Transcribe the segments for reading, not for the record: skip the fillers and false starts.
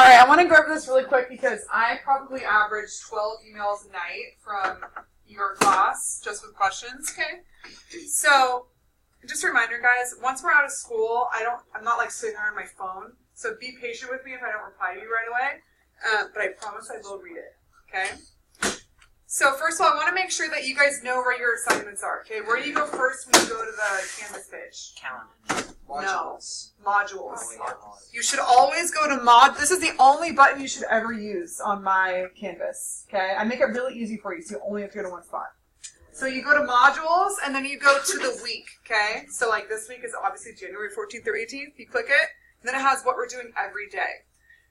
right, I want to go over this really quick because I probably average 12 emails a night from your class just with questions, okay? So, just a reminder, guys, once we're out of school, I'm not like sitting there on my phone, so be patient with me if I don't reply to you right away, but I promise I will read it, okay? So first of all, I want to make sure that you guys know where your assignments are, okay? Where do you go first when you go to the Canvas page? Calendar. Modules. No. Modules. You should always go to mod. This is the only button you should ever use on my Canvas, okay? I make it really easy for you, so you only have to go to one spot. So you go to modules, and then you go to the week, okay? So like this week is obviously January 14th through 18th. You click it, and then it has what we're doing every day.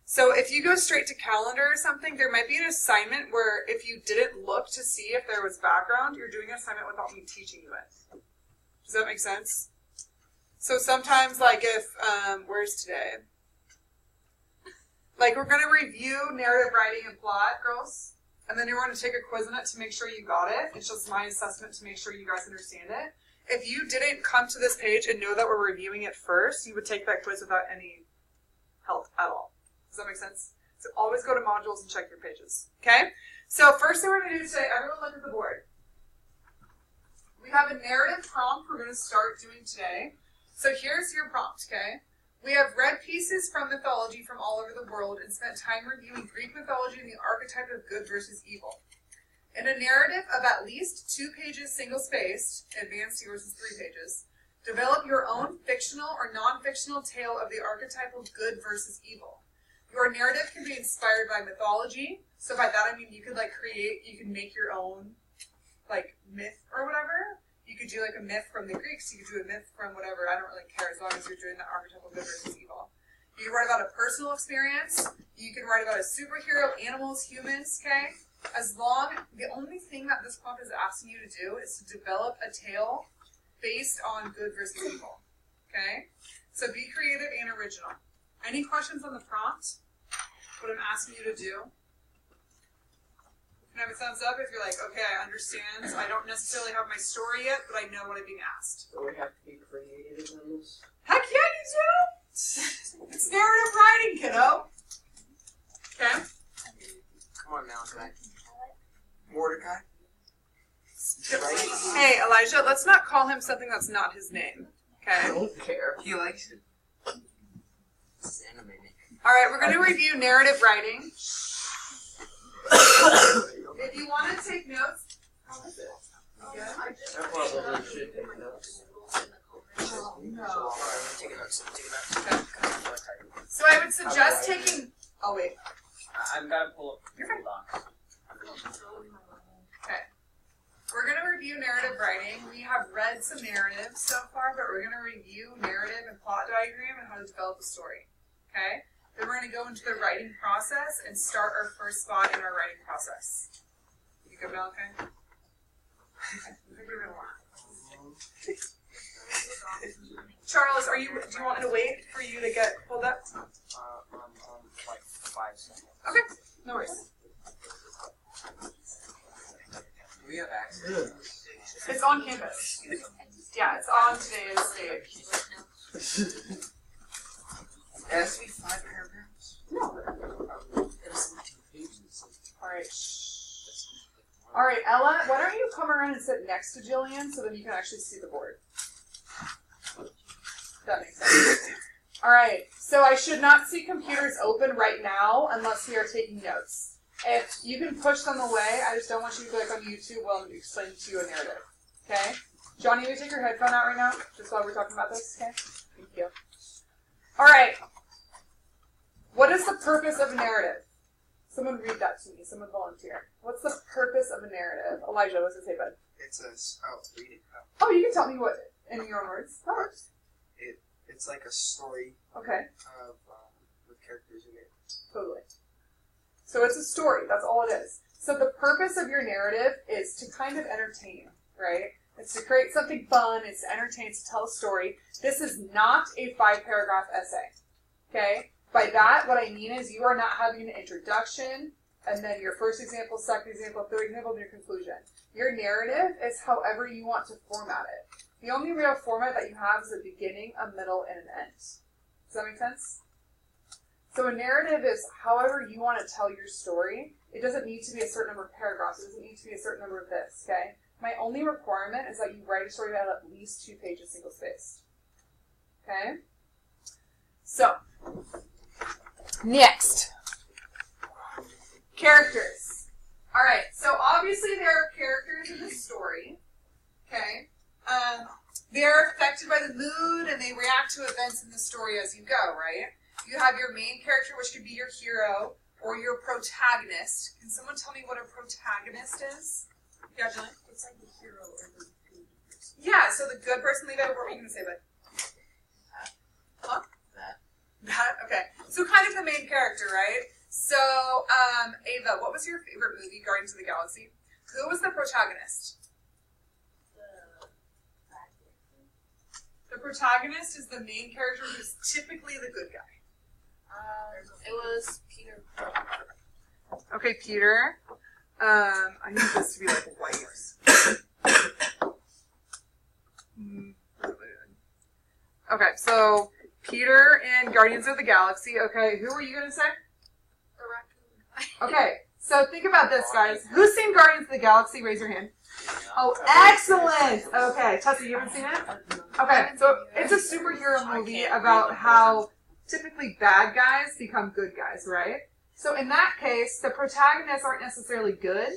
So if you go straight to calendar or something, there might be an assignment where if you didn't look to see if there was background, you're doing an assignment without me teaching you it. Does that make sense? So sometimes, like if, where's today? Like we're going to review narrative writing and plot, girls. And then you're going to take a quiz on it to make sure you got it. It's just my assessment to make sure you guys understand it. If you didn't come to this page and know that we're reviewing it first, you would take that quiz without any help at all. Does that make sense? So always go to modules and check your pages. Okay? So first thing we're going to do today, everyone look at the board. We have a narrative prompt we're going to start doing today. So here's your prompt, okay? We have read pieces from mythology from all over the world and spent time reviewing Greek mythology and the archetype of good versus evil. In a narrative of at least 2 pages single-spaced, advanced yours is 3 pages, develop your own fictional or non-fictional tale of the archetype of good versus evil. Your narrative can be inspired by mythology. So by that I mean you could you can make your own like myth or whatever. You could do like a myth from the Greeks. You could do a myth from whatever. I don't really care as long as you're doing the archetypal good versus evil. You can write about a personal experience. You can write about a superhero, animals, humans, okay? The only thing that this prompt is asking you to do is to develop a tale based on good versus evil, okay? So be creative and original. Any questions on the prompt? What I'm asking you to do? Can I have a thumbs up if you're like, okay, I understand. So I don't necessarily have my story yet, but I know what I'm being asked. So we have to be creative in this? Heck yeah, you do! It's narrative writing, kiddo. Okay? Come on, Malachi. Mordecai? Hey, Elijah, let's not call him something that's not his name. I Okay? don't care. He likes it. It's animated. Alright, we're going to review narrative writing. If you want to take notes, how is it? Yeah? I probably should take notes. No. Take a note. Okay. So I would suggest taking... Oh, wait. I've got to pull up You're fine. docs. Okay. We're going to review narrative writing. We have read some narratives so far, but we're going to review narrative and plot diagram and how to develop a story. Okay? Then we're going to go into the writing process and start our first spot in our writing process. You good, Malachi? Okay. I think we're going to laugh. Charles, do you want me to wait for you to get pulled up? Like 5 seconds. Okay, no worries. Do we have access? It's on Canvas. Yeah, it's on today's stage. It has to be 5 paragraphs. No. It is 15 pages. Alright. Alright, Ella, why don't you come around and sit next to Jillian so then you can actually see the board. That makes sense. Alright, so I should not see computers open right now unless we are taking notes. If you can push them away, I just don't want you to click on YouTube while I'm explaining to you a narrative. Okay? Johnny, you take your headphone out right now, just while we're talking about this, okay? Thank you. Alright. What is the purpose of a narrative? Someone read that to me. Someone volunteer. What's the purpose of a narrative? Elijah, what's it say, bud? It says, read it. Oh, you can tell me what in your own words. That works. It's like a story Okay, of with characters in it. totally. So it's a story. That's all it is. So the purpose of your narrative is to kind of entertain, right? It's to create something fun. It's to entertain. It's to tell a story. This is not a 5-paragraph essay. Okay? By that, what I mean is you are not having an introduction, and then your first example, second example, third example, and your conclusion. Your narrative is however you want to format it. The only real format that you have is a beginning, a middle, and an end. Does that make sense? So a narrative is however you want to tell your story. It doesn't need to be a certain number of paragraphs. It doesn't need to be a certain number of this, okay? My only requirement is that you write a story about at least 2 pages single-spaced. Okay? So, next. Characters. Alright, so obviously there are characters in the story. Okay? They're affected by the mood and they react to events in the story as you go, right? You have your main character, which could be your hero, or your protagonist. Can someone tell me what a protagonist is? Yeah, Jillian? It's like the hero or the good person. Yeah, so the good person, leave out. What were you going to say, bud? Huh? That? Okay. So kind of the main character, right? So, Ava, what was your favorite movie, Guardians of the Galaxy? Who was the protagonist? The protagonist is the main character who's typically the good guy. It was Peter. Okay, Peter. I need this to be like white. Okay, so Peter in Guardians of the Galaxy. Okay, who were you gonna say? The raccoon guy. Okay, so think about this, guys. Who's seen Guardians of the Galaxy? Raise your hand. Oh, excellent! Okay, Tessa, you haven't seen it? Okay, so it's a superhero movie about how typically bad guys become good guys, right? So in that case, the protagonists aren't necessarily good.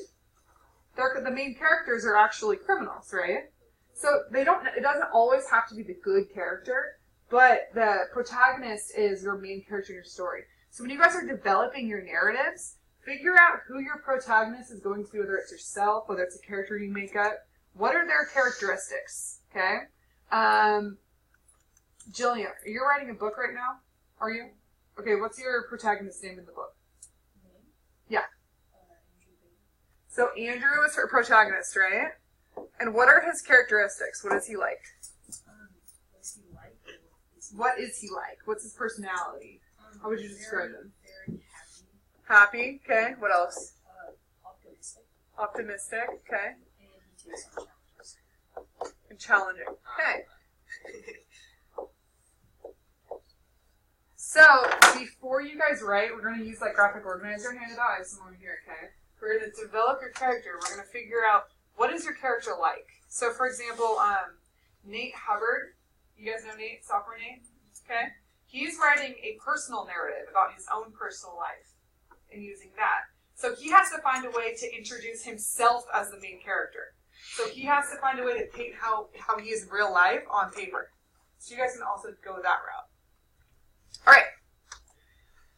The main characters are actually criminals, right? So it doesn't always have to be the good character, but the protagonist is your main character in your story. So when you guys are developing your narratives, figure out who your protagonist is going to be, whether it's yourself, whether it's a character you make up. What are their characteristics, okay? Jillian, are you writing a book right now? Are you? Okay, what's your protagonist's name in the book? Yeah. So Andrew is her protagonist, right? And what are his characteristics? What is he like? What's he like? What is he like? What's his personality? How would you describe him? Very Happy, happy. okay. What else? Optimistic. Optimistic, okay. And he takes on challenges. And challenging. Okay. So, before you guys write, we're going to use that graphic organizer handed out. I have some over here, okay? We're going to develop your character. We're going to figure out what is your character like. So, for example, Nate Hubbard. You guys know Nate, sophomore Nate? Okay? He's writing a personal narrative about his own personal life and using that. So he has to find a way to introduce himself as the main character. So he has to find a way to paint how he is in real life on paper. So you guys can also go that route. All right.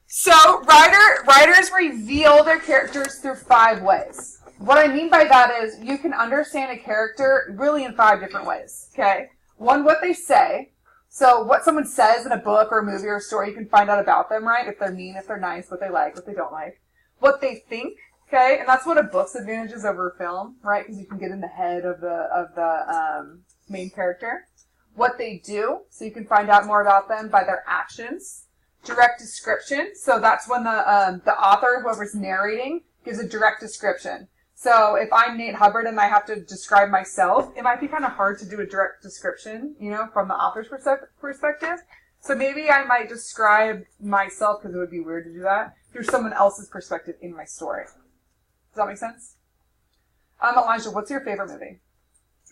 So writers reveal their characters through 5 ways. What I mean by that is you can understand a character really in 5 different ways. Okay. 1, what they say. So what someone says in a book or a movie or a story, you can find out about them, right? If they're mean, if they're nice, what they like, what they don't like. What they think, okay? And that's what a book's advantage is over a film, right? Because you can get in the head of the main character. What they do, so you can find out more about them by their actions. Direct description, so that's when the author, whoever's narrating, gives a direct description. So if I'm Nate Hubbard and I have to describe myself, it might be kind of hard to do a direct description, from the author's perspective. So maybe I might describe myself, because it would be weird to do that, through someone else's perspective in my story. Does that make sense? Elijah, what's your favorite movie?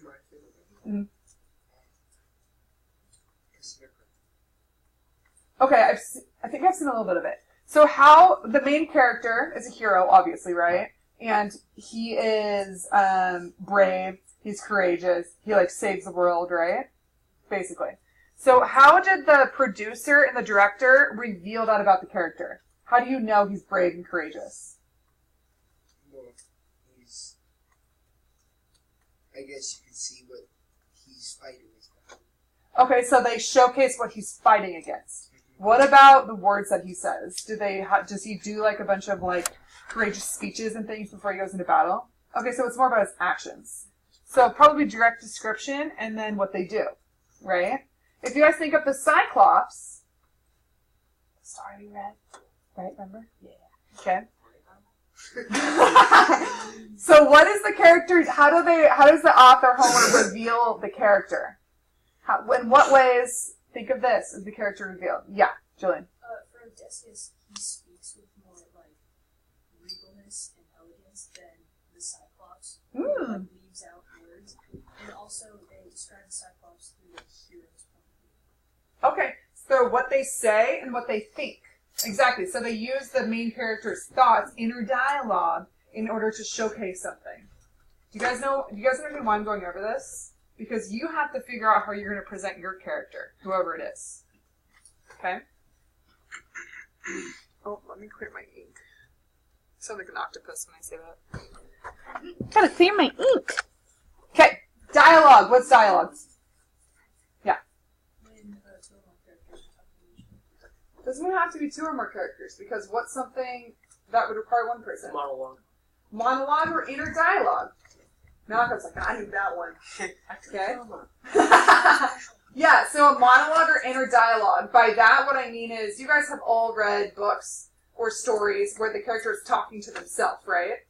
My favorite movie? Okay, I think I've seen a little bit of it. So how the main character is a hero, obviously, right? And he is brave, he's courageous, he saves the world, right? Basically. So how did the producer and the director reveal that about the character? How do you know he's brave and courageous? Well, I guess you can see what he's fighting against. Okay, so they showcase what he's fighting against. What about the words that he says? Does he do a bunch of courageous speeches and things before he goes into battle? Okay, so it's more about his actions. So probably direct description and then what they do, right? If you guys think of the Cyclops, sorry, red, right? Remember? Yeah. Okay. So what is the character? How does the author Homer reveal the character? In what ways? Think of this as the character revealed. Yeah, Jillian. For Odysseus, he speaks with more like regalness and elegance than the Cyclops, who like, leaves out words. And also, they describe the Cyclops through the hero's point of view. Okay, so what they say and what they think. Exactly. So they use the main character's thoughts, inner dialogue, in order to showcase something. Do you guys understand why I'm going over this? Because you have to figure out how you're going to present your character, whoever it is. Okay? Oh, let me clear my ink. I sound like an octopus when I say that. Gotta clear my ink. Okay, dialogue. What's dialogue? Yeah. When two or more characters are talking. Doesn't have to be two or more characters, because what's something that would require one person? Monologue. Monologue or inner dialogue. Malcolm's like, I knew that one. Okay? Yeah, so a monologue or inner dialogue. By that, what I mean is, you guys have all read books or stories where the character is talking to themselves, right?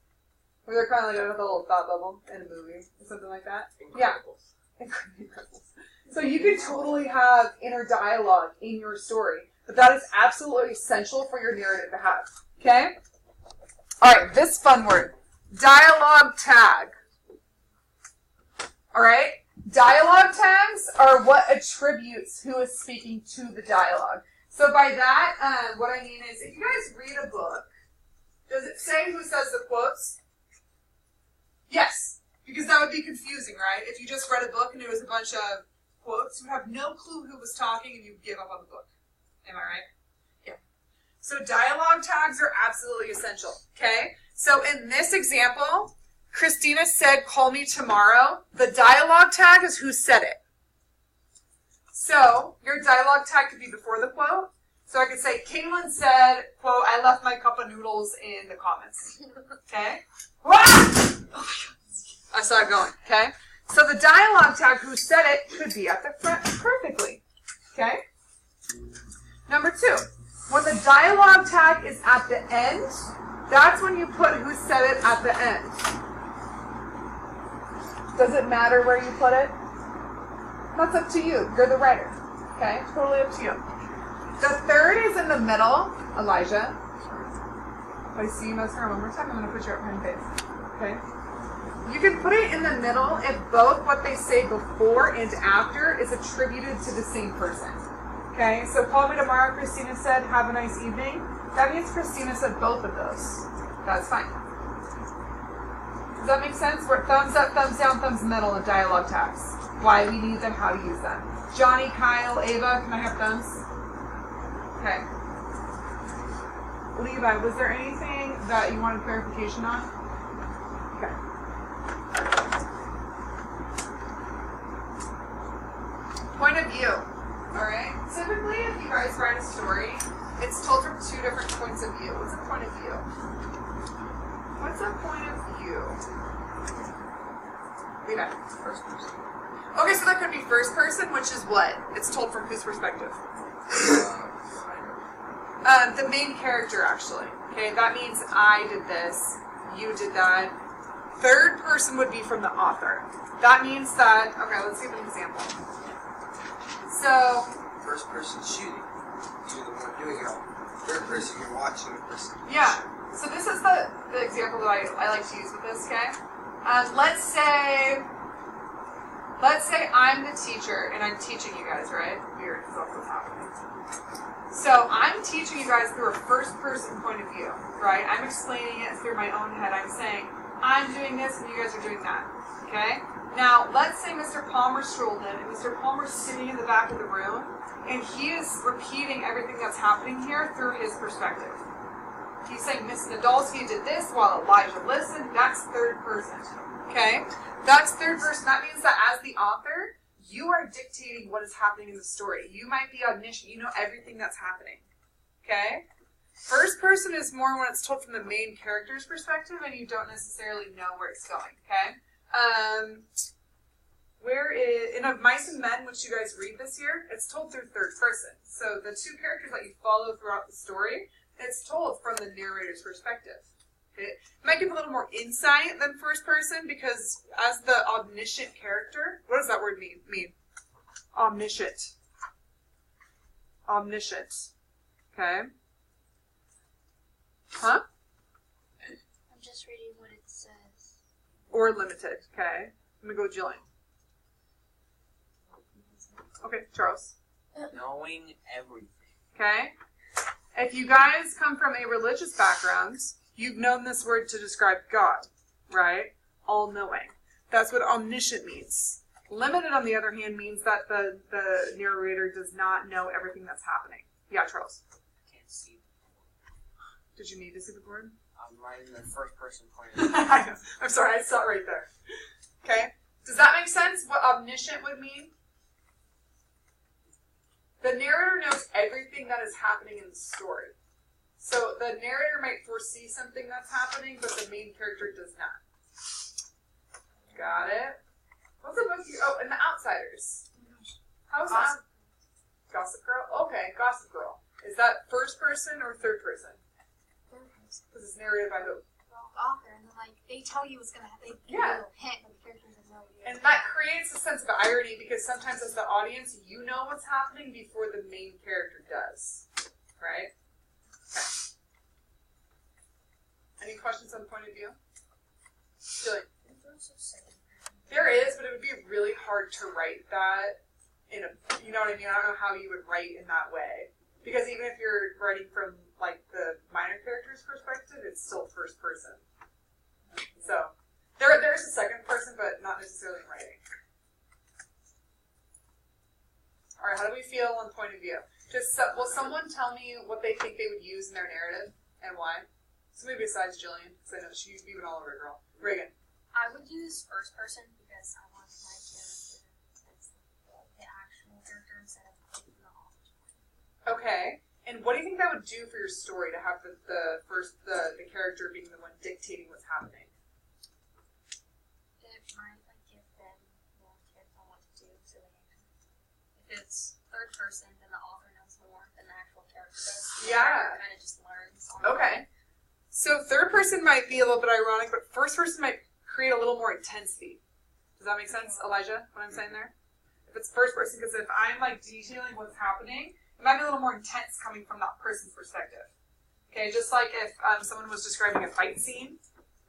Where they're kind of like a little thought bubble in a movie or something like that. Incredibles. Yeah. Incredibles. So you can totally have inner dialogue in your story, but that is absolutely essential for your narrative to have. Okay? Alright, this fun word. Dialogue tag. Alright? Dialogue tags are what attributes who is speaking to the dialogue. So by that, what I mean is, if you guys read a book, does it say who says the quotes? Yes. Because that would be confusing, right? If you just read a book and it was a bunch of quotes, you have no clue who was talking and you give up on the book. Am I right? Yeah. So dialogue tags are absolutely essential, okay? So in this example, Christina said, call me tomorrow. The dialogue tag is who said it. So your dialogue tag could be before the quote. So I could say, Caitlin said, quote, I left my cup of noodles in the comments. Okay? I saw it going, okay? So the dialogue tag, who said it, could be at the front perfectly. Okay? Number 2, when the dialogue tag is at the end, that's when you put who said it at the end. Does it matter where you put it? That's up to you. You're the writer. Okay? Totally up to you. The third is in the middle. Elijah. If I see you mess around one more time, I'm going to put you at pen face. Okay? You can put it in the middle if both what they say before and after is attributed to the same person. Okay? So call me tomorrow, Christina said, have a nice evening. That means Christina said both of those. That's fine. Does that make sense? We're thumbs up, thumbs down, thumbs middle in dialogue tags. Why we need them, how to use them. Johnny, Kyle, Ava, can I have thumbs? Okay. Levi, was there anything that you wanted clarification on? Okay. Point of view. Alright? Typically, if you guys write a story, it's told from 2 different points of view. What's a point of view? What's a point of view? Levi. First person. Okay, so that could be first person, which is what? It's told from whose perspective? The main character, actually. Okay, that means I did this, you did that. Third person would be from the author. That means that, okay, let's give an example. So, First person shooting. You're the one doing it. Third person, you're watching the person. yeah. So this is the example that I like to use with this, okay? Let's say I'm the teacher and I'm teaching you guys, right? Weird, because that's what's happening. So I'm teaching you guys through a first person point of view, right? I'm explaining it through my own head. I'm saying, I'm doing this and you guys are doing that, okay? Now, let's say Mr. Palmer strolled in and Mr. Palmer's sitting in the back of the room and he is repeating everything that's happening here through his perspective. He's saying Miss Nadolski did this while Elijah listened. That's third person. Okay? That's third person. That means that as the author, you are dictating what is happening in the story. You might be omniscient. You know everything that's happening. Okay? First person is more when it's told from the main character's perspective and you don't necessarily know where it's going. Okay? In Of Mice and Men, which you guys read this year, it's told through third person. So the 2 characters that you follow throughout the story, it's told from the narrator's perspective. Okay? It might give a little more insight than first person because as the omniscient character, what does that word mean? Omniscient. Omniscient. Okay? Huh? I'm just reading what it says. Or limited, okay? I'm gonna go with Jillian. Okay, Charles. Knowing everything. Okay? If you guys come from a religious background, you've known this word to describe God, right? All-knowing. That's what omniscient means. Limited, on the other hand, means that the narrator does not know everything that's happening. Yeah, Charles. I can't see. Did you need to see the board? I'm writing the first person point of view. I'm sorry, I saw it right there. Okay? Does that make sense, what omniscient would mean? The narrator knows everything that is happening in the story. So the narrator might foresee something that's happening, but the main character does not. Got it? What's the book you... Oh, and The Outsiders. How's that? Gossip Girl? Okay, Gossip Girl. Is that first person or third person? Third person. Because it's narrated by who? Well, author, and then like they tell you what's gonna happen. They give Yeah. you a little hint, but the characters have no idea. And that creates a sense of irony because sometimes as the audience, you know what's happening before the main character does. Right? Okay. Any questions on point of view? Jillian? There is, but it would be really hard to write that in a, you know what I mean? I don't know how you would write in that way. Because even if you're writing from, like, the minor character's perspective, it's still first person. So, there's a second person, but not necessarily in writing. Alright, how do we feel on point of view? Will someone tell me what they think they would use in their narrative, and why? Somebody besides Jillian, because I know she's beeping all over a girl. Reagan. I would use first person because I want my character as the actual character instead of the author's point. Okay. And what do you think that would do for your story to have the character being the one dictating what's happening? It might like give them more tips on what to do, so if it's third person, then the author knows more than the actual character does. Yeah. Kind of just learns. On the Okay. way. So third person might be a little bit ironic, but first person might create a little more intensity. Does that make sense, Elijah, what I'm saying there? If it's first person, because if I'm like detailing what's happening, it might be a little more intense coming from that person's perspective. Okay, just like if someone was describing a fight scene,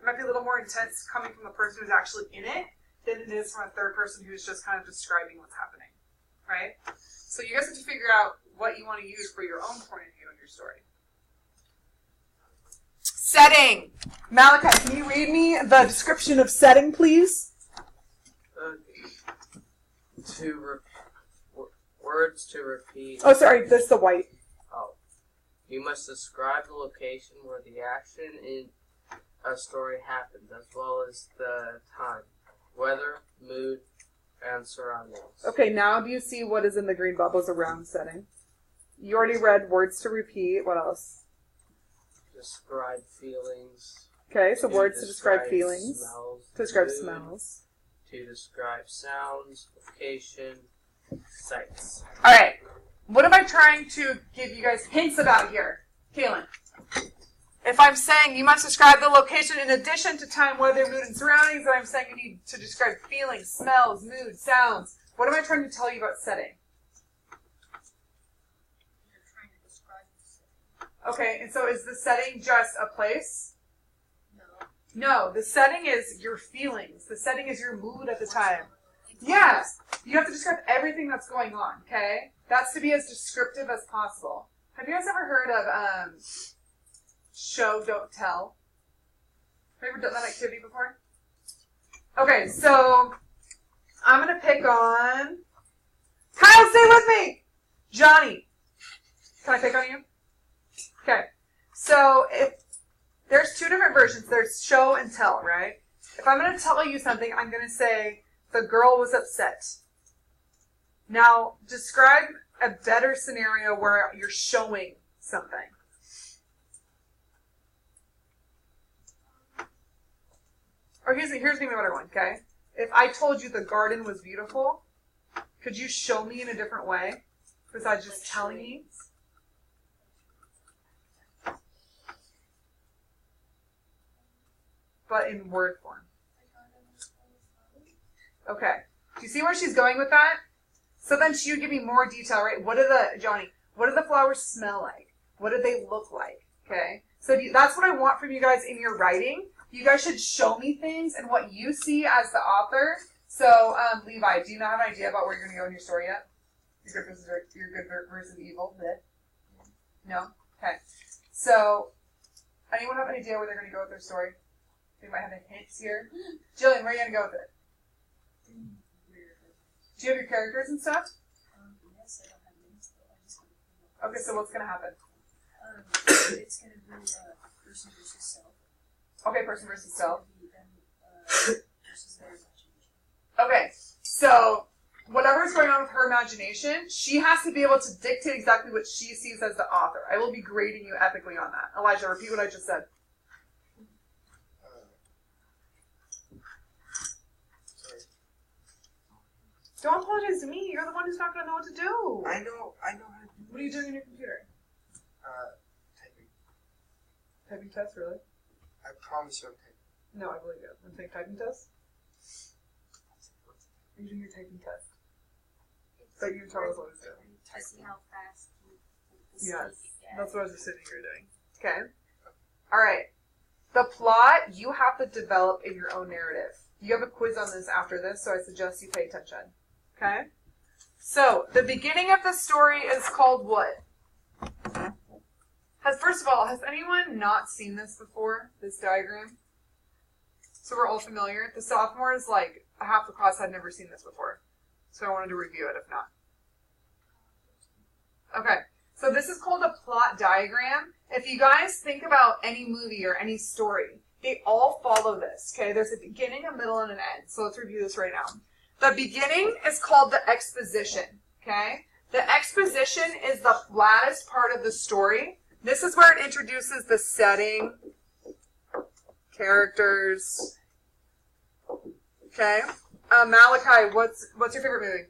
it might be a little more intense coming from the person who's actually in it than it is from a third person who's just kind of describing what's happening, right? So you guys have to figure out what you want to use for your own point of view in your story. Setting. Malachi, can you read me the description of setting, please? Words to repeat. Oh, sorry, that's the white. Oh. You must describe the location where the action in a story happens, as well as the time, weather, mood, and surroundings. Okay, now do you see what is in the green bubbles around setting? You already read words to repeat. What else? Describe feelings. Okay, so words to describe feelings. Smells, To describe mood, smells. To describe sounds, location, sights. Alright, what am I trying to give you guys hints about here? Kaylin. If I'm saying you must describe the location in addition to time, weather, mood, and surroundings, then I'm saying you need to describe feelings, smells, mood, sounds. What am I trying to tell you about setting? You're trying to describe the setting. Okay, and so is the setting just a place? No. No, the setting is your feelings. The setting is your mood at the time. Yeah, you have to describe everything that's going on, okay? That's to be as descriptive as possible. Have you guys ever heard of show, don't tell? Have you ever done that activity before? Okay, so I'm going to pick on... Kyle, stay with me! Johnny. Can I pick on you? Okay, so if there's two different versions. There's show and tell, right? If I'm going to tell you something, I'm going to say, the girl was upset. Now, describe a better scenario where you're showing something. Or here's maybe a better one, okay? If I told you the garden was beautiful, could you show me in a different way besides just telling me? But in word form. Okay. Do you see where she's going with that? So then she would give me more detail, right? What do the flowers smell like? What do they look like? Okay. So that's what I want from you guys in your writing. You guys should show me things and what you see as the author. So, Levi, do you not have an idea about where you're going to go in your story yet? Your good versus evil? Bleh. No? Okay. So, anyone have an idea where they're going to go with their story? They might have any hints here. Jillian, where are you going to go with it? Do you have your characters and stuff? Yes, I don't have names though. I just want to. Okay, so what's going to happen? It's going to be person versus self. Okay, person versus self. Versus their imagination. Okay, so whatever's going on with her imagination, she has to be able to dictate exactly what she sees as the author. I will be grading you epically on that. Elijah, repeat what I just said. Sorry. Don't apologize to me. You're the one who's not going to know what to do. I know how to do What are you doing on your computer? typing. Typing test, really? I promise you I'm typing. No, I believe you. Want to take typing test? Are you doing your typing test? That you tell us what it's doing. To see how fast you Yes, get. that's what I was just sitting here doing. Okay. All right. The plot you have to develop in your own narrative. You have a quiz on this after this, so I suggest you pay attention. Okay. So the beginning of the story is called what? First of all, has anyone not seen this before? This diagram. So we're all familiar. The sophomores, like half the class, had never seen this before, so I wanted to review it. If not. Okay, so this is called a plot diagram. If you guys think about any movie or any story, they all follow this, okay? There's a beginning, a middle, and an end. So let's review this right now. The beginning is called the exposition, okay? The exposition is the flattest part of the story. This is where it introduces the setting, characters, okay? Malachi, what's your favorite movie?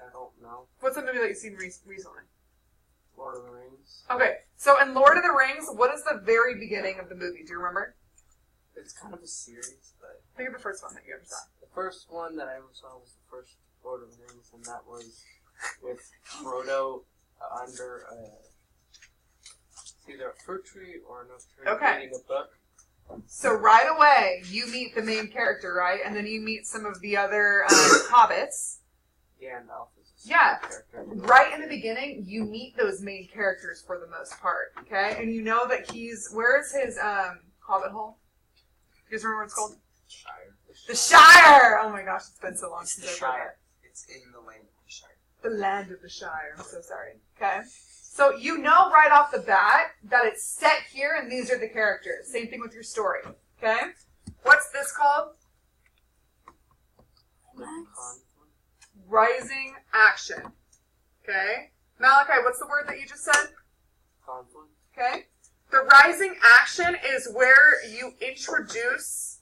I don't know. What's a movie that you've seen recently? Lord of the Rings. Okay, so in Lord of the Rings, what is the very beginning of the movie? Do you remember? It's kind of a series, but Think of the first one that you ever saw. the first one that I ever saw was the first Lord of the Rings, and that was with Frodo under it's either a fruit tree or an oak tree Okay. reading a book. So right away, you meet the main character, right? And then you meet some of the other hobbits. Gandalf is a Yeah. character. Right in the beginning, you meet those main characters for the most part, okay? And you know that where's his hobbit hole? You guys remember what it's called? Shire. The Shire! Oh my gosh, it's been so long It's the since I've read Shire. It's in the land of the Shire. the land of the Shire. I'm so sorry. Okay? So you know right off the bat that it's set here and these are the characters. Same thing with your story. Okay? What's this called? Conflict. Rising action. Okay? Malachi, what's the word that you just said? Conflict. Okay? The rising action is where you introduce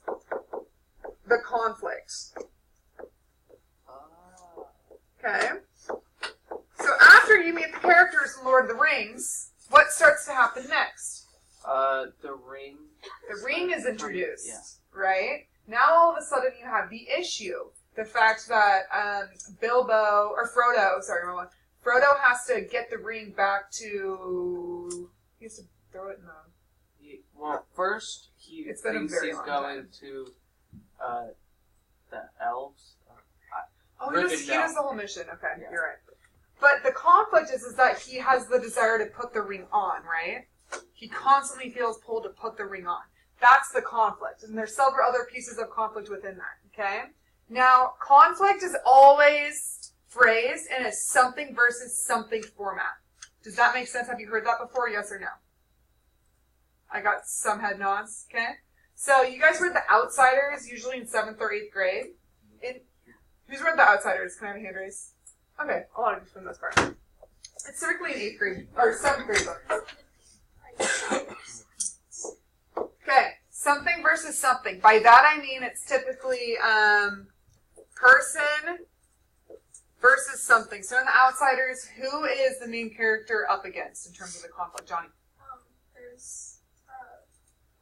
the conflict. Okay? So after you meet the characters in Lord of the Rings, what starts to happen next? The ring. The ring is introduced, Yeah. right? Now all of a sudden you have the issue. The fact that Frodo has to get the ring back to... He has to throw it in the... Well, first he It's been a thinks very he's long going time. to the elves. Oh, he does Rivendell. the whole mission. Okay, Yeah. you're right. But the conflict is that he has the desire to put the ring on, right? He constantly feels pulled to put the ring on. That's the conflict. And there's several other pieces of conflict within that, okay? Now, conflict is always phrased in a something versus something format. Does that make sense? Have you heard that before, yes or no? I got some head nods, okay? So you guys read The Outsiders, usually in 7th or 8th grade. Who's read The Outsiders? Can I have a hand raise? Okay, a lot of you for the most part. It's typically an 8th grade, or 7th grade book. Okay, something versus something. By that I mean it's typically person versus something. So in The Outsiders, who is the main character up against in terms of the conflict, Johnny? There's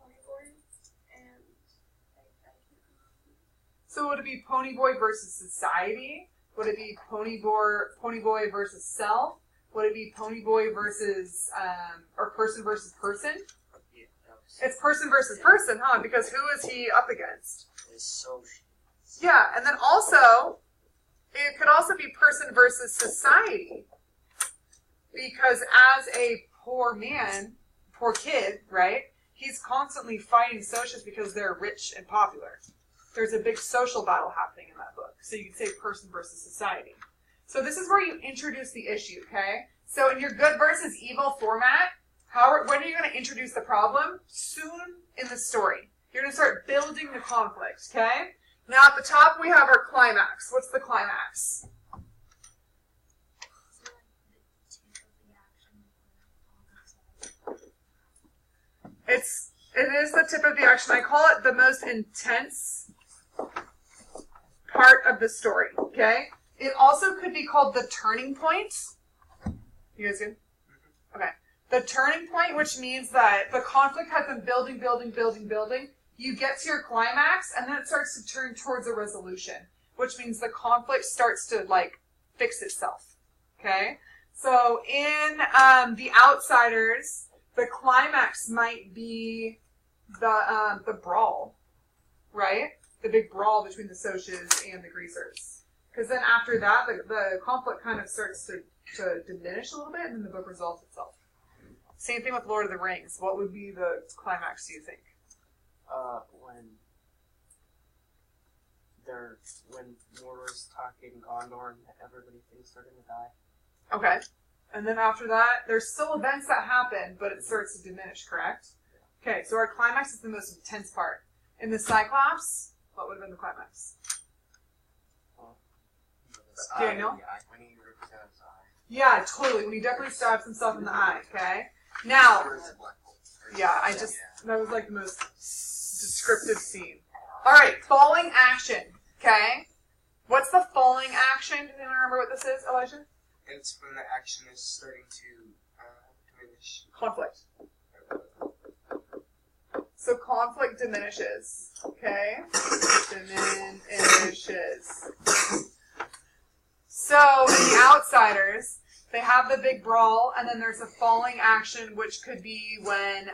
Ponyboy and So would it be Ponyboy versus society? Would it be Ponyboy versus self? Would it be Ponyboy versus, or person versus person? Yeah, that was It's person versus person, huh? Because who is he up against? it's so. Yeah, and then also, it could also be person versus society. Because as a poor man, poor kid, right? He's constantly fighting socials because they're rich and popular. There's a big social battle happening in that book. So you could say person versus society. So this is where you introduce the issue, okay? So in your good versus evil format, when are you going to introduce the problem? Soon in the story. You're going to start building the conflict, okay? Now at the top we have our climax. What's the climax? It is the tip of the action. I call it the most intense part of the story, okay? It also could be called the turning point. You guys good? Okay. The turning point, which means that the conflict has been building. You get to your climax, and then it starts to turn towards a resolution, which means the conflict starts to, like, fix itself, okay? So in The Outsiders, the climax might be the brawl, right? The big brawl between the Socs and the Greasers. Because then after that, the conflict kind of starts to diminish a little bit, and then the book resolves itself. Same thing with Lord of the Rings. What would be the climax, do you think? When Mordor's talking Gondor and everybody thinks they're gonna die. Okay. And then after that, there's still events that happen, but it starts to diminish, correct? Okay, so our climax is the most intense part. In the Cyclops, what would have been the climax? Daniel? When he rips out his eye. Yeah, totally. When he definitely stabs himself in the eye, okay? Now, yeah, that was like the most descriptive scene. Alright, falling action, okay? What's the falling action? Does anyone remember what this is, Elijah? It's when the action is starting to diminish. Conflict. So conflict diminishes, okay? Diminishes. So in The Outsiders, they have the big brawl, and then there's a falling action, which could be when,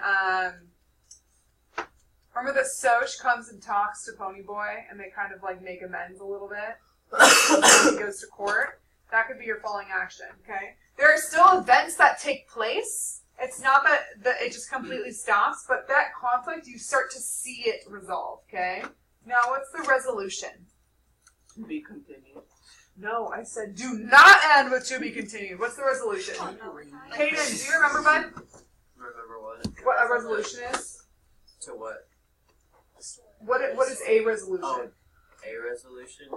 remember the Soc comes and talks to Ponyboy, and they kind of like make amends a little bit? He goes to court. That could be your falling action, okay? There are still events that take place. It's not that it just completely stops, but that conflict, you start to see it resolve, okay? Now, what's the resolution? To be continued. No, I said do not end with to be continued. What's the resolution? Kaden, do you remember, bud? Remember what? What a resolution is? To what? What is a resolution? Oh, a resolution? I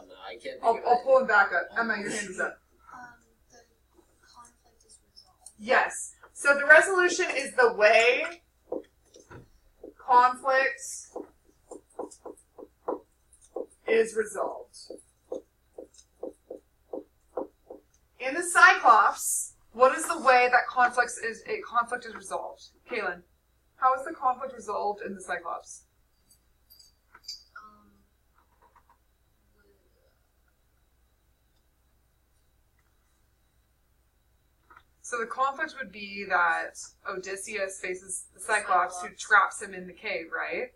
don't know. I can't think of I'll it. pull him back up. Emma, your hand is up. The conflict is resolved. Yes. So the resolution is the way conflict is resolved. In the Cyclops, what is the way that conflict is resolved? Kaylin, how is the conflict resolved in the Cyclops? So the conflict would be that Odysseus faces the Cyclops who traps him in the cave, right?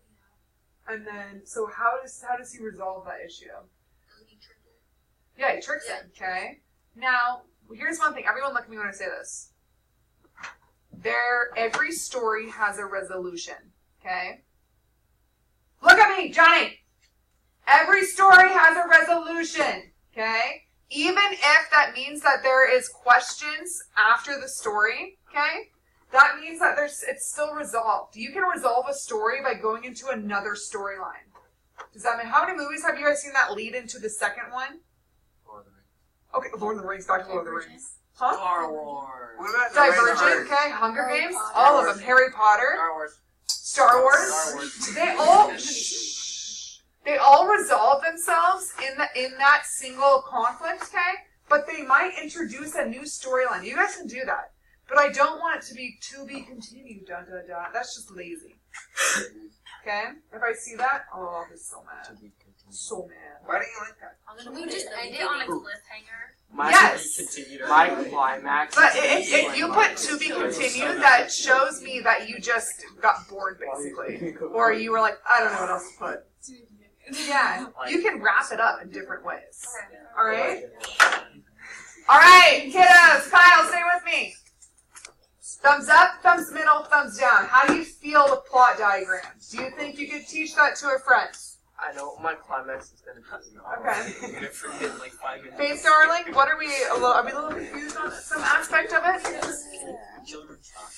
And then, so how does he resolve that issue? Yeah, he tricks him, okay? Now, here's one thing. Everyone look at me when I say this. Every story has a resolution, okay? Look at me, Johnny! Every story has a resolution, okay? Even if that means that there is questions after the story, okay? That means that it's still resolved. You can resolve a story by going into another storyline. Does that mean, how many movies have you guys seen that lead into the second one? Lord of the Rings. Okay, Lord of the Rings, back to Lord of the Rings. Huh? Star Wars. What about Divergent, okay, Hunger Harry Games, Potter. all of them. Harry Potter, Star Wars. Star Wars. Star Wars. They all resolve themselves in that single conflict, okay? But they might introduce a new storyline. You guys can do that. But I don't want it to be continued, ... That's just lazy. Okay? If I see that, I'll be so mad. So mad. Why do you like that? I'm gonna We put just it end it on a cliffhanger. My climax. But if you put to be continued, that shows me that you just got bored, basically. Or you were like, I don't know what else to put. Yeah, you can wrap it up in different ways. Alright? Alright, kiddos, Kyle, stay with me. Thumbs up, thumbs middle, thumbs down. How do you feel with plot diagrams? Do you think you could teach that to a friend? I know what my climax is going to be. Okay. I'm gonna forget in like 5 minutes. Faith, darling, what are we a little confused on some aspect of it? Children's talk.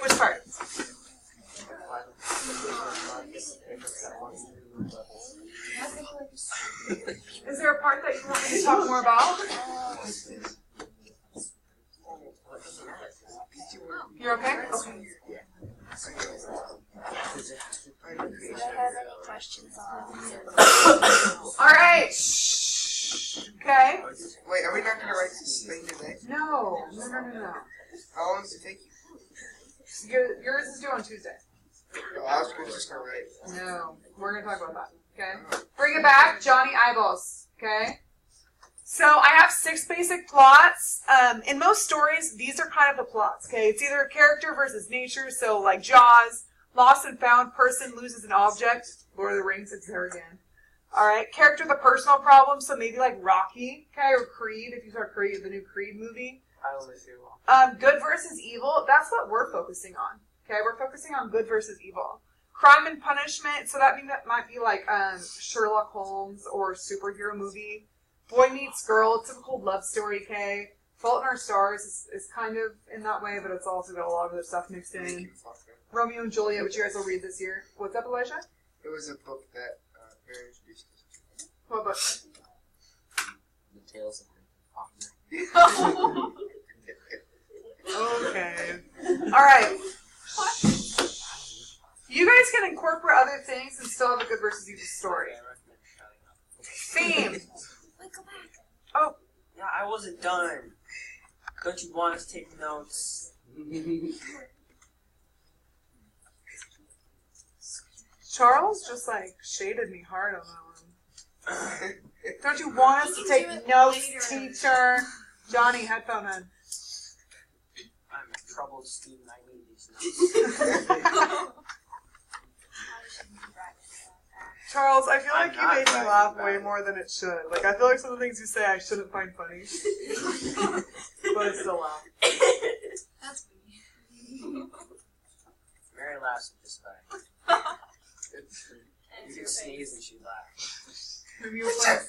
Which part? Is there a part that you want me to talk more about? You're okay? Okay. I have any questions on Alright. Okay. Wait, are we not gonna write this thing today? No. How long does it take you? Yours is due on Tuesday. Oh, I was just gonna write. No. We're going to talk about that. Okay. Bring it back, Johnny Eyeballs. Okay. So I have 6 basic plots. In most stories, these are kind of the plots. Okay. It's either character versus nature. So like Jaws, lost and found, person loses an object. Lord of the Rings, it's there again. All right. Character, the personal problem. So maybe like Rocky, okay, or Creed. If you saw Creed, the new Creed movie. I only see one. Good versus evil. That's what we're focusing on. Okay, we're focusing on good versus evil. Crime and punishment. So that might be like Sherlock Holmes or superhero movie. Boy meets girl. Typical love story. Okay. Fault in Our Stars is kind of in that way, but it's also got a lot of other stuff mixed in. Romeo and Juliet, which you guys will read this year. What's up, Elijah? It was a book that Mary introduced us to. What book? The Tales of Faulkner. Okay. All right. You guys can incorporate other things and still have a good versus evil story. Theme. Oh. Yeah, I wasn't done. Don't you want us to take notes? Charles just like shaded me hard on that one. Don't you want us to take notes, teacher? Johnny, headphone on. I'm a troubled student. I need these notes. Charles, I feel like I'm you not made me bragging laugh about way it. more than it should. Like, I feel like some of the things you say I shouldn't find funny. But I still laugh. That's me. Mary laughs at just fine. You can sneeze and she laughs. Maybe you'll find...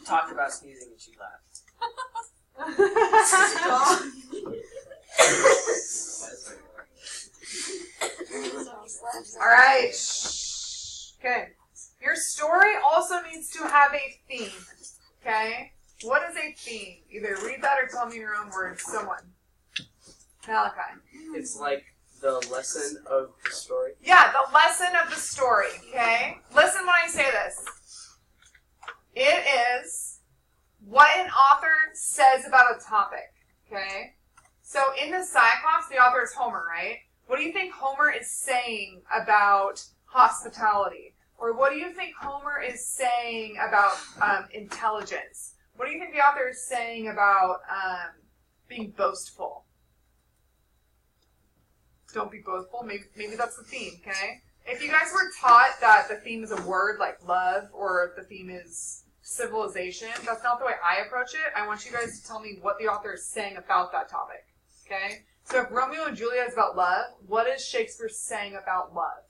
Talk about sneezing and she laughs. Alright. Okay. Your story also needs to have a theme. Okay? What is a theme? Either read that or tell me in your own words. Someone. Malachi. It's like the lesson of the story. Yeah, the lesson of the story. Okay? Listen when I say this. It is what an author says about a topic. Okay? So in the Cyclops, the author is Homer, right? What do you think Homer is saying about hospitality? Or what do you think Homer is saying about intelligence? What do you think the author is saying about being boastful? Don't be boastful. Maybe that's the theme, okay? If you guys were taught that the theme is a word like love, or if the theme is civilization, that's not the way I approach it. I want you guys to tell me what the author is saying about that topic, okay? So if Romeo and Juliet is about love, what is Shakespeare saying about love?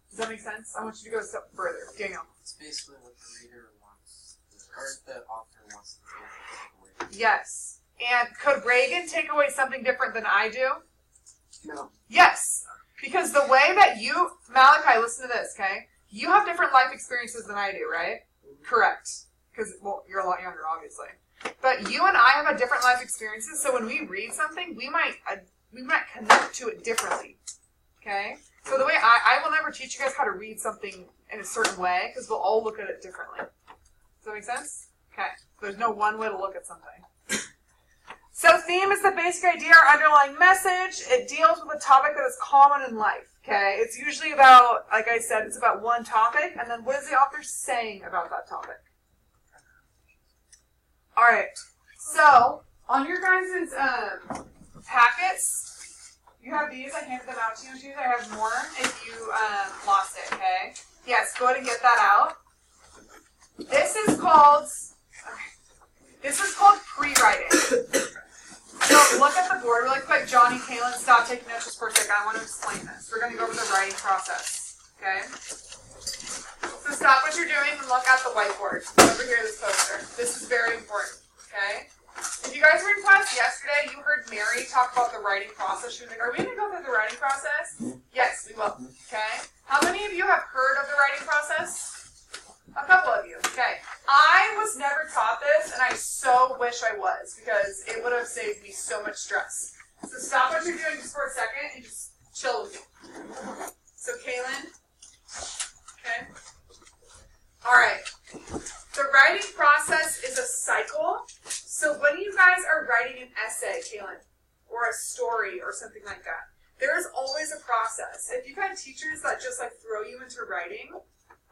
Does that make sense? I want you to go a step further. Daniel. It's basically what the reader wants, or the author wants to take away. Yes. And could Reagan take away something different than I do? No. Yes. Because the way that you, Malachi, listen to this, okay? You have different life experiences than I do, right? Correct. Because, well, you're a lot younger, obviously. But you and I have a different life experiences, so when we read something, we might connect to it differently, okay? So the way I will never teach you guys how to read something in a certain way, because we'll all look at it differently. Does that make sense? Okay. There's no one way to look at something. So theme is the basic idea or underlying message. It deals with a topic that is common in life, Okay, it's usually about, like I said, it's about one topic, and then what is the author saying about that topic? All right, so on your guys' packets, you have these. I handed them out to you. I have more if you lost it, okay? Yes, go ahead and get that out. This is called pre-writing. So look at the board really quick. Johnny, Kaylin, stop taking notes just for a second. I want to explain this. We're going to go over the writing process, okay? So stop what you're doing and look at the whiteboard. Over here, this poster. This is very important, okay? If you guys were in class yesterday, you heard Mary talk about the writing process. She was like, are we going to go through the writing process? Yes, we will, okay? How many of you have heard of the writing process? A couple of you, okay. I was never taught this, and I so wish I was, because it would have saved me so much stress. So stop what you're doing just for a second and just chill with me. So Kaylin, okay. All right. The writing process is a cycle. So when you guys are writing an essay, Kaylin, or a story or something like that, there is always a process. If you've had teachers that just like throw you into writing,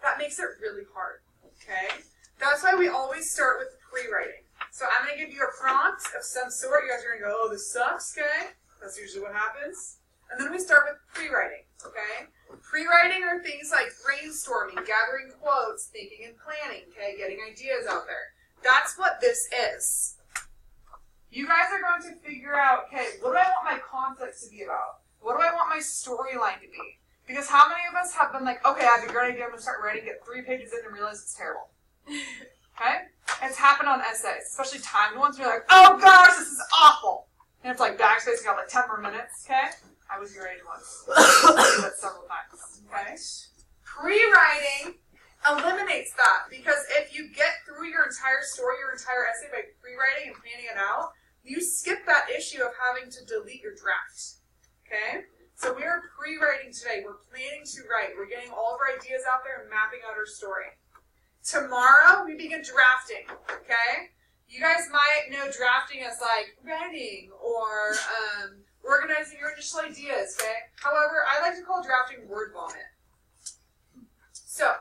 that makes it really hard, okay? That's why we always start with pre-writing. So I'm going to give you a prompt of some sort. You guys are going to go, oh, this sucks, okay? That's usually what happens. And then we start with pre-writing, okay? Pre-writing are things like brainstorming, gathering quotes, thinking and planning, okay? Getting ideas out there. That's what this is. You guys are going to figure out, okay, what do I want my conflict to be about? What do I want my storyline to be? Because how many of us have been like, okay, I have a great idea, I'm going to start writing, get 3 pages in and realize it's terrible. Okay? It's happened on essays, especially timed ones, where you're like, oh gosh, this is awful. And it's like backspace, you got like 10 more minutes, okay? I was your age once. I did that several times, okay? Pre-writing eliminates that, because if you get through your entire story, your entire essay by pre-writing and planning it out, you skip that issue of having to delete your draft, okay? So we are pre-writing today. We're planning to write. We're getting all of our ideas out there and mapping out our story. Tomorrow, we begin drafting, okay? You guys might know drafting as like writing or organizing your initial ideas, okay? However, I like to call drafting word vomit. So,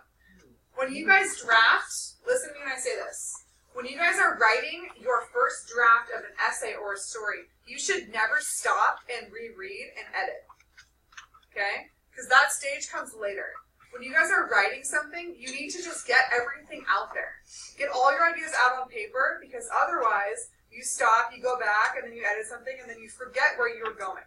when you guys draft, listen to me when I say this. When you guys are writing your first draft of an essay or a story, you should never stop and reread and edit. Okay? Because that stage comes later. When you guys are writing something, you need to just get everything out there. Get all your ideas out on paper, because otherwise, you stop, you go back, and then you edit something, and then you forget where you were going.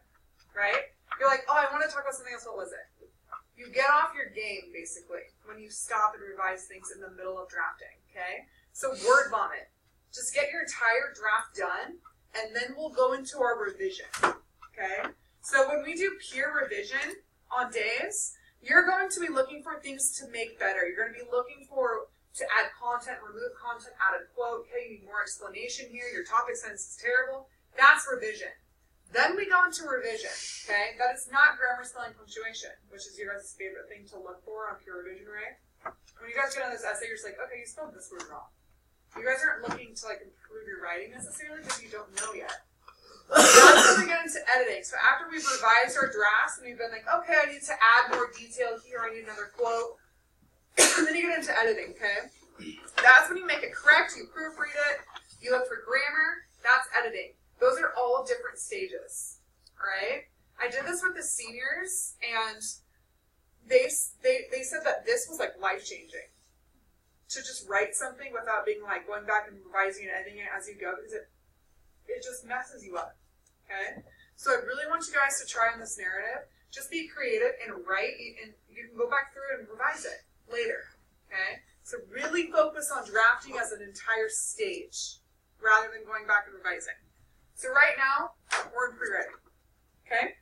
Right? You're like, oh, I want to talk about something else, what was it? You get off your game, basically, when you stop and revise things in the middle of drafting. Okay? So word vomit. Just get your entire draft done, and then we'll go into our revision. Okay? So when we do peer revision on days, you're going to be looking for things to make better. You're going to be looking to add content, remove content, add a quote. Okay, you need more explanation here. Your topic sentence is terrible. That's revision. Then we go into revision. Okay, that is not grammar, spelling, punctuation, which is your guys' favorite thing to look for on peer revision, right? When you guys get on this essay, you're just like, okay, you spelled this word wrong. You guys aren't looking to like improve your writing necessarily because you don't know yet. That's when we get into editing. So after we've revised our drafts and we've been like, okay, I need to add more detail here, I need another quote, and then you get into editing, okay? That's when you make it correct, you proofread it, you look for grammar, that's editing. Those are all different stages, alright? I did this with the seniors, and they said that this was like life-changing. To just write something without being like going back and revising and editing it as you go, because it just messes you up, okay? So I really want you guys to try on this narrative. Just be creative and write, and you can go back through and revise it later, okay? So really focus on drafting as an entire stage rather than going back and revising. So right now, we're in pre-writing, okay?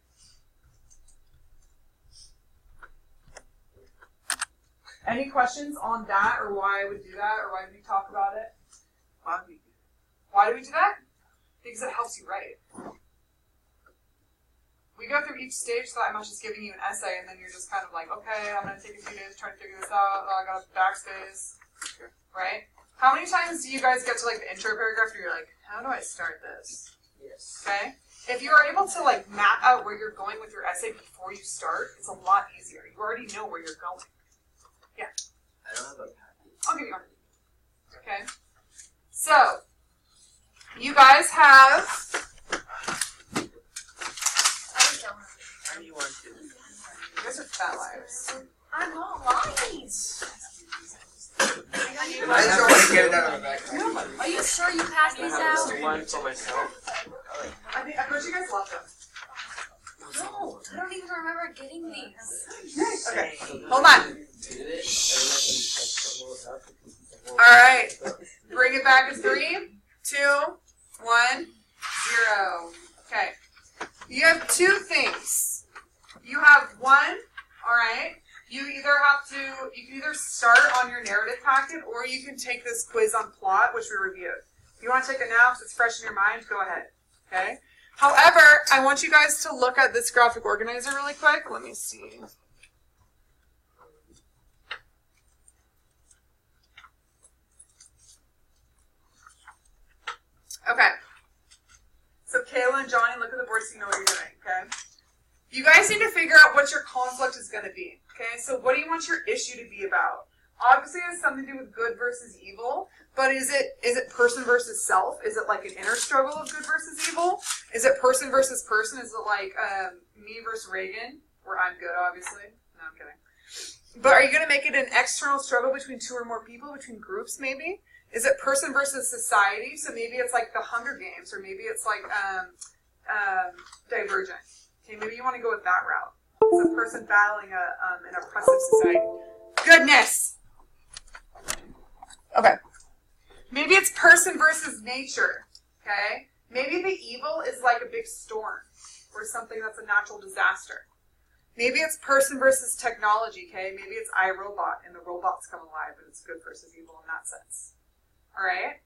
Any questions on that, or why I would do that, or why we talk about it? Why do we do that? Because it helps you write. We go through each stage, so I'm not just giving you an essay, and then you're just kind of like, okay, I'm going to take a few days to try to figure this out. Oh, I got to backspace, right? How many times do you guys get to like the intro paragraph where you're like, how do I start this? Yes. Okay? If you are able to like map out where you're going with your essay before you start, it's a lot easier. You already know where you're going. Yeah. I don't have a packet. I'll give you one. Okay. So, you guys have. How do you want to? You guys are fat liars. I'm not lying. I just don't want to get it out of the back. Are you sure you passed I these have out? this one for myself. I bet you guys love them. No, I don't even remember getting these. Okay. Hold on. Did it? All right. Bring it back to 3, 2, 1, 0. Okay. You have 2 things. You have 1. All right. You can either start on your narrative packet, or you can take this quiz on plot, which we reviewed. If you want to take it now because it's fresh in your mind, go ahead. Okay. However, I want you guys to look at this graphic organizer really quick. Let me see. Okay. So Kayla and Johnny, look at the board so you know what you're doing, okay? You guys need to figure out what your conflict is going to be, okay? So what do you want your issue to be about? Obviously it has something to do with good versus evil, but is it person versus self? Is it like an inner struggle of good versus evil? Is it person versus person? Is it like me versus Reagan, where I'm good, obviously? No, I'm kidding. But are you going to make it an external struggle between 2 or more people, between groups maybe? Is it person versus society? So maybe it's like the Hunger Games, or maybe it's like Divergent. Okay, maybe you want to go with that route. It's a person battling an oppressive society. Goodness! Okay. Maybe it's person versus nature. Okay? Maybe the evil is like a big storm, or something that's a natural disaster. Maybe it's person versus technology, okay? Maybe it's iRobot, and the robots come alive, and it's good versus evil in that sense. Alright?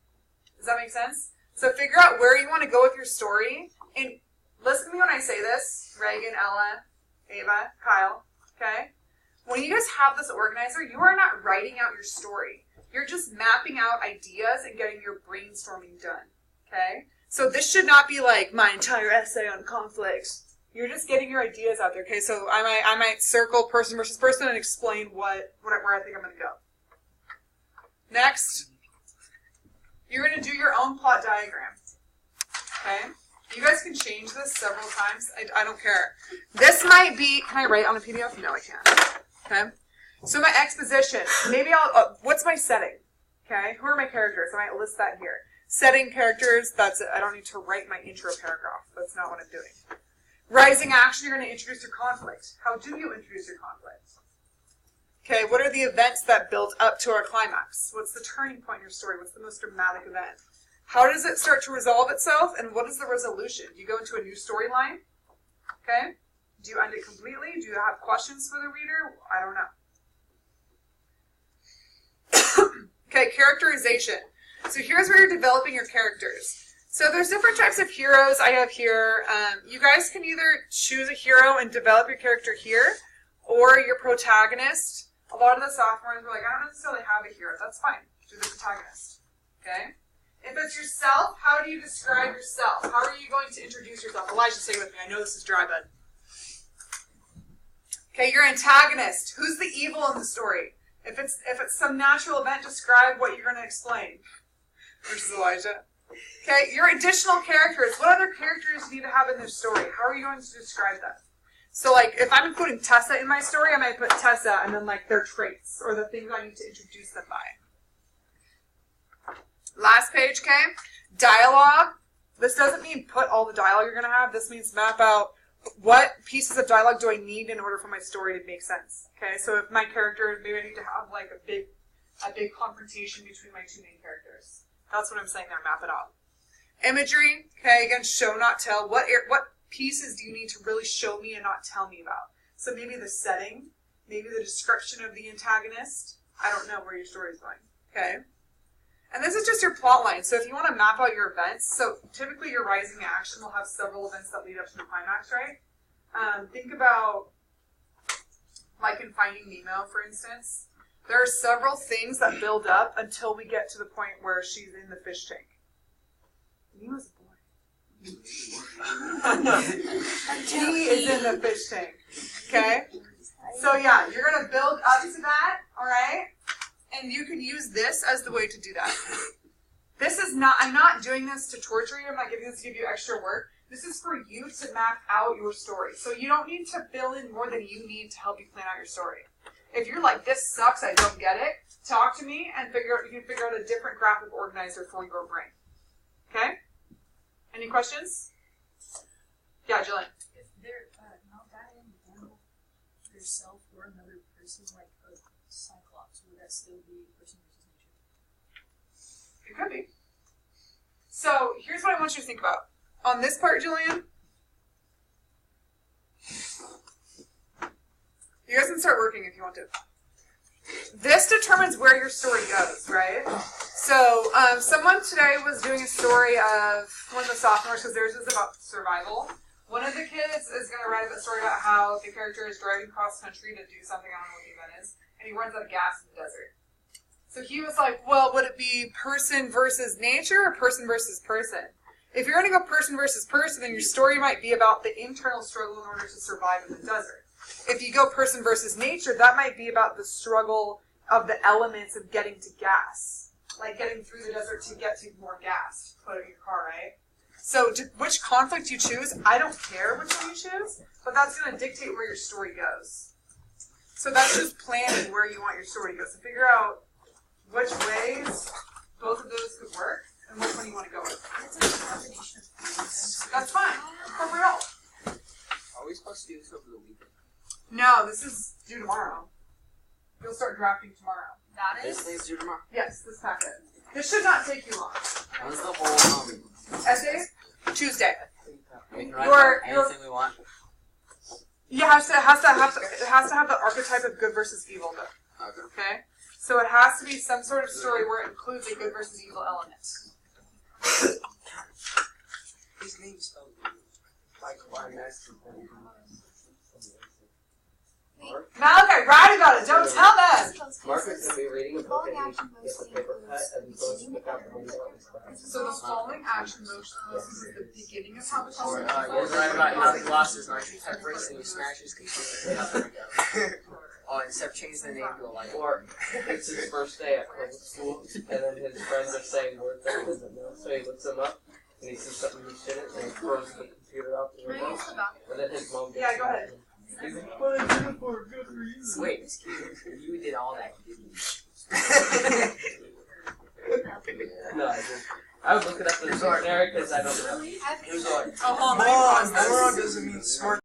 Does that make sense? So figure out where you want to go with your story, and listen to me when I say this, Reagan, Ella, Ava, Kyle, okay? When you guys have this organizer, you are not writing out your story. You're just mapping out ideas and getting your brainstorming done, okay? So this should not be like my entire essay on conflict. You're just getting your ideas out there, okay? So I might circle person versus person and explain where I think I'm going to go. Next, you're going to do your own plot diagram, okay? You guys can change this several times. I don't care. This might be, can I write on a PDF? No, I can't. Okay? So my exposition, maybe what's my setting? Okay? Who are my characters? I might list that here. Setting, characters, that's it. I don't need to write my intro paragraph. That's not what I'm doing. Rising action, you're going to introduce your conflict. How do you introduce your conflict? Okay, what are the events that build up to our climax? What's the turning point in your story? What's the most dramatic event? How does it start to resolve itself, and what is the resolution? Do you go into a new storyline? Okay? Do you end it completely? Do you have questions for the reader? I don't know. Okay, characterization. So here's where you're developing your characters. So there's different types of heroes I have here. You guys can either choose a hero and develop your character here, or your protagonist. A lot of the sophomores were like, I don't necessarily have a hero. That's fine. Do the protagonist. Okay? If it's yourself, how do you describe yourself? How are you going to introduce yourself? Elijah, say it with me. I know this is dry, bud. Okay, your antagonist. Who's the evil in the story? If it's some natural event, describe what you're going to explain. Versus Elijah. Okay, your additional characters. What other characters do you need to have in their story? How are you going to describe them? So, like, if I'm including Tessa in my story, I might put Tessa and then, like, their traits or the things I need to introduce them by. Last page, okay? Dialogue. This doesn't mean put all the dialogue you're going to have. This means map out what pieces of dialogue do I need in order for my story to make sense. Okay, so if my character, maybe I need to have like a big confrontation between my 2 main characters. That's what I'm saying there, map it out. Imagery, okay, again, show, not tell. What pieces do you need to really show me and not tell me about? So maybe the setting, maybe the description of the antagonist. I don't know where your story is going, okay? And this is just your plot line. So if you want to map out your events, so typically your rising action will have several events that lead up to the climax, right? Think about, like in Finding Nemo, for instance. There are several things that build up until we get to the point where she's in the fish tank. Nemo's a boy. He is in the fish tank. Okay? So yeah, you're gonna build up to that, alright? And you can use this as the way to do that. This is not, I'm not doing this to torture you, I'm not giving this to give you extra work. This is for you to map out your story. So you don't need to fill in more than you need to help you plan out your story. If you're like, this sucks, I don't get it, talk to me and you can figure out a different graphic organizer for your brain. Okay? Any questions? Yeah, Jillian. If they're not that animal, their self or another person, like a cyclops, would that still be person versus nature? It could be. So here's what I want you to think about. On this part, Jillian, you guys can start working if you want to. This determines where your story goes, right? So someone today was doing a story of one of the sophomores, because theirs is about survival. One of the kids is going to write a story about how the character is driving cross country to do something, I don't know what the event is, and he runs out of gas in the desert. So he was like, well, would it be person versus nature or person versus person? If you're going to go person versus person, then your story might be about the internal struggle in order to survive in the desert. If you go person versus nature, that might be about the struggle of the elements of getting to gas. Like getting through the desert to get to more gas to put in your car, right? So which conflict you choose, I don't care which one you choose, but that's going to dictate where your story goes. So that's just planning where you want your story to go. So figure out which ways both of those could work and which one you want to go with. It's a combination of things. That's fine. Incorporate all. Are we supposed to do this over the weekend? No, this is due tomorrow. You'll start drafting tomorrow. That This is. thing's due tomorrow. Yes, this packet. This should not take you long. When's the whole Essays? Tuesday. we can write Your- about anything we want? Yeah, it has to have the archetype of good versus evil, though. Okay. Okay? So it has to be some sort of story where it includes a good versus evil element. His name's spelled like climax. Malachi, write about it. Don't tell them. Mark is going to be reading a book Following and action he gets a mostly paper cut includes and he goes to reading pick the out the book window and stuff. So the following action motion, this is the beginning of how the Or puzzle you're right about how he lost his knife at first and he smashed his computer. Oh, except change the name to like. Or it's his first day at public school and then his friends are saying words that he doesn't know. So he looks them up and he sees something he shouldn't and he throws the computer out the window. And then his mom gets Yeah, go ahead. But I did it for a good reason. Wait, you did all that, didn't you? No, I didn't. I would look it up in the dictionary because I don't know. He was like, Oh, hold on. Let me pause Moron this. doesn't mean smart.